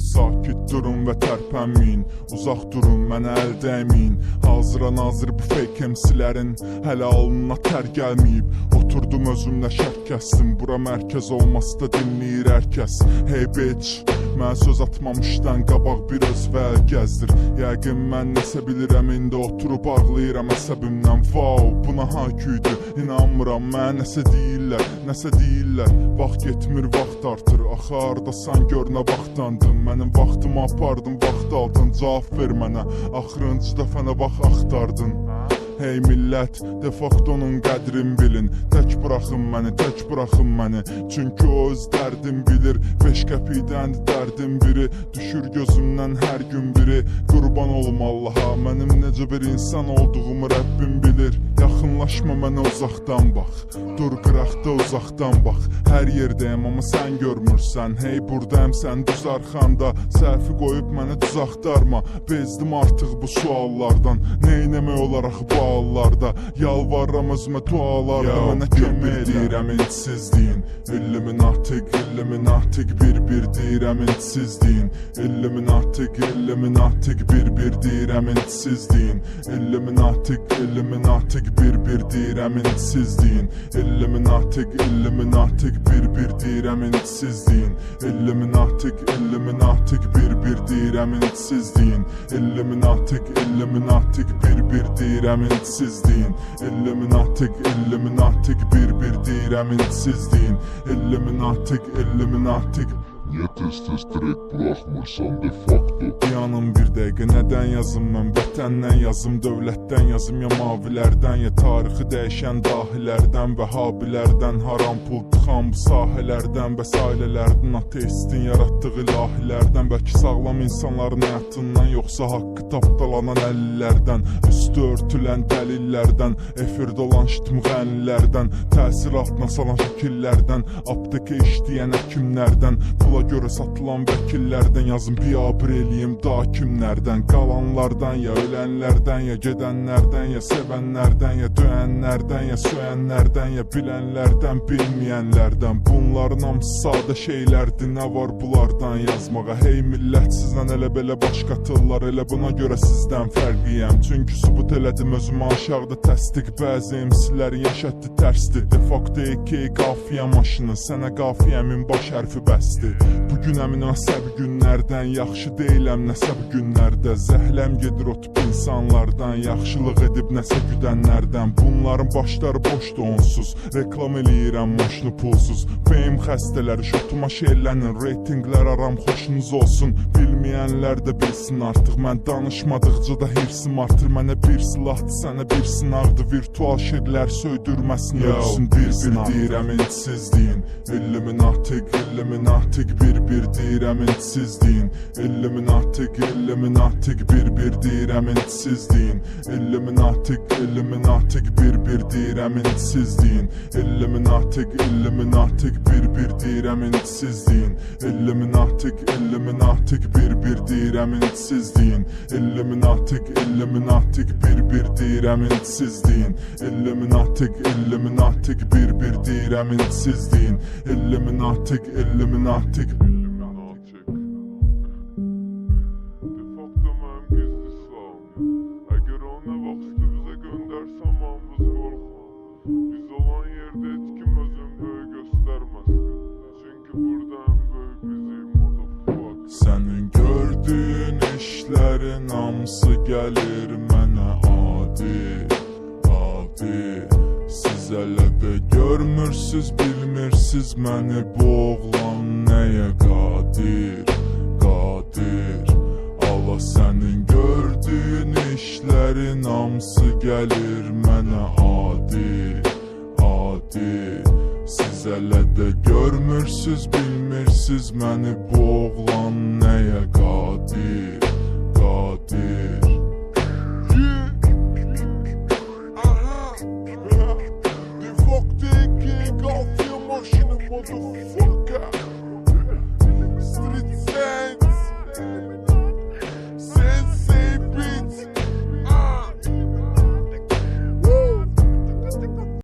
sakit durun və tərpənməyin. Uzaq durun, mənə əl dəyməyin. Hazıra nazır bu fake MC'lərin hələ alnına tər gəlməyib. Oturdum özümlə şərt kəsdim, bura mərkəz olması da dinləyir hər kəs. Hey bitch, mən söz atmamışdan qabaq bir öz və əl gəzdir. Yəqin mən nəsə bilirəm, indi oturub ağlayıram əsəbimdən. Wow, buna haküydü, inanmıram, mən nəsə deyirlər, nəsə deyirlər. Vaxt getmir, vaxt artır, axı hardasan gör nə vaxtandın. Mənim vaxtımı apardım, vaxt aldın, cavab ver mənə. Axırıncı dəfə nə vaxt axtardın? Hey millət, de facto onun qədrin bilin. Tək buraxın məni, tək buraxın məni. Çünki o öz dərdim bilir. 5 qəpikdən dərdim biri. Düşür gözümdən hər gün biri. Qurban olum Allaha, mənim necə bir insan olduğumu Rəbbim bilir. Yaxınlaşma mənə, uzaqdan bax. Dur qıraqda, uzaqdan bax. Hər yerdəyəm amma sən görmürsən. Hey buradayım, sən düz arxanda. Səhvi qoyub mənə düz axtarma. Bezdim artıq bu suallardan. Neynəmək olaraq bu hallarda? Yalvarram özümə dualarda. Mənə kömək edirəm intisizliyin. Illuminatik, illuminatik, bir deyirəm intisizliyin. Illuminatik, illuminatik, bir deyirəm intisizliyin. Illuminatik, illuminatik, bir deyirəm intisizliyin. Illuminatik, illuminatik, bir deyirəm intisizliyin. Illuminatik, illuminatik, bir deyirəm intisizliyin. Illuminatik, illuminatik, bir deyirəm intisizliyin. Illuminatik, illuminatik, bir deyirəm intisizliyin. Illuminatik, illuminatik. Niyə tez-tez direkt buraxmırsan de facto? Yanım bir dəqiqə, nədən yazım mən? Vətəndən yazım, dövlətdən yazım, ya mavilərdən, ya tarixi dəyişən dahilərdən və habilərdən. Haram pul tıxan bu sahələrdən, bəs ailələrdən, ateistin yaratdığı ilahilərdən. Bəlkə sağlam insanların həyatından, yoxsa haqqı tapdalanan əlillərdən. Üstü örtülən dəlillərdən, efirdə olan şitmğənlilərdən, təsir altına salan şəkillərdən, apteka işləyən həkimlərdən, pula görə satılan vəkillərdən. Yazın biabır eləyim daha kimlərdən? Qalanlardan, ya ölənlərdən, ya gedənlərdən, ya sevənlərdən, ya döyənlərdən, ya söyənlərdən, ya bilənlərdən, bilməyənlərdən. Bunların hamısı sadə şeylərdir, nə var bunlardan yazmağa? Hey millət, sizdən elə belə baş qatırlar, elə buna görə sizdən fərqliyəm. Çünki sübut elədim özümə aşağıda təsdiq. Bəzi MC'lərin yaşatdı tərsdir. De facto EK qafiyə maşını, sənə qafiyəmin baş hərfi bəsdir. Bugün əmin əsəbi günlərdən, yaxşı deyiləm nəsə bu günlərdə. Zəhləm gedir o tip insanlardan, yaxşılıq edib nəsə güdənlərdən. Bunların başları boşdur onsuz, reklam eləyirəm maşını pulsuz. Fame xəstələri şotuma şeylənin, reytinglər aram xoşunuz olsun. Bilməyənlər də bilsin artıq, mən danışmadıqca da hirsim artır. Mənə bir silahdır, sənə bir sınaqdır. Virtual şirlər söydürməsin, ölsün bir deyirəm intisizliyin. Illuminatik, illuminatik, bir deyirəm intisizliyin. Illuminatik, illuminatik, bir deyirəm intisizliyin. Illuminatik, illuminatik, bir deyirəm intisizliyin. Illuminatik, illuminatik, bir deyirəm intisizliyin. Illuminatik, illuminatik, bir deyirəm intisizliyin. Illuminatik, illuminatik, bir deyirəm intisizliyin. Illuminatik, illuminatik, bir deyirəm intisizliyin. Illuminatik, illuminatik. Sənin gördüyün işlərin hamısı gəlir mənə adi, adi. Siz hələ də görmürsüz, bilmirsiniz məni, bu oğlan nəyə qadir, qadir. Allah, sənin gördüyün işlərin hamısı gəlir mənə adi, adi. Siz hələ də görmürsüz, bilmirsiniz məni, bu oğlan nəyə qadir, qadir. De facto EK qafiyə maşını, motherfucker.